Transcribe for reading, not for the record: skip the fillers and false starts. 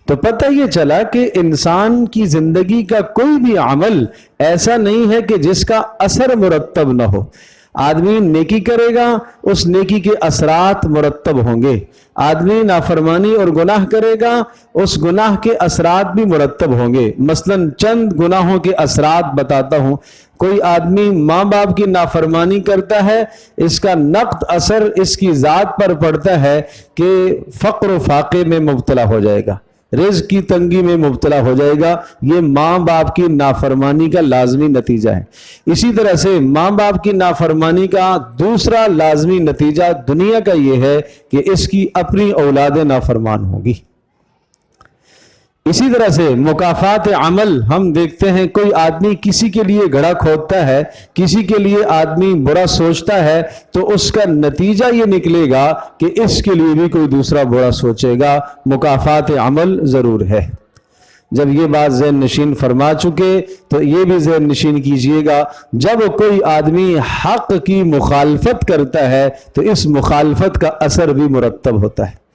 تو پتہ یہ چلا کہ انسان کی زندگی کا کوئی بھی عمل ایسا نہیں ہے کہ جس کا اثر مرتب نہ ہو. آدمی نیکی کرے گا، اس نیکی کے اثرات مرتب ہوں گے. آدمی نافرمانی اور گناہ کرے گا، اس گناہ کے اثرات بھی مرتب ہوں گے. مثلا چند گناہوں کے اثرات بتاتا ہوں. کوئی آدمی ماں باپ کی نافرمانی کرتا ہے، اس کا نقد اثر اس کی ذات پر پڑتا ہے کہ فقر و فاقے میں مبتلا ہو جائے گا، رزق کی تنگی میں مبتلا ہو جائے گا. یہ ماں باپ کی نافرمانی کا لازمی نتیجہ ہے. اسی طرح سے ماں باپ کی نافرمانی کا دوسرا لازمی نتیجہ دنیا کا یہ ہے کہ اس کی اپنی اولاد نافرمان ہوگی. اسی طرح سے مکافات عمل ہم دیکھتے ہیں، کوئی آدمی کسی کے لیے گڑھا کھودتا ہے، کسی کے لیے آدمی برا سوچتا ہے، تو اس کا نتیجہ یہ نکلے گا کہ اس کے لیے بھی کوئی دوسرا برا سوچے گا. مکافات عمل ضرور ہے. جب یہ بات ذہن نشین فرما چکے تو یہ بھی ذہن نشین کیجئے گا، جب کوئی آدمی حق کی مخالفت کرتا ہے تو اس مخالفت کا اثر بھی مرتب ہوتا ہے.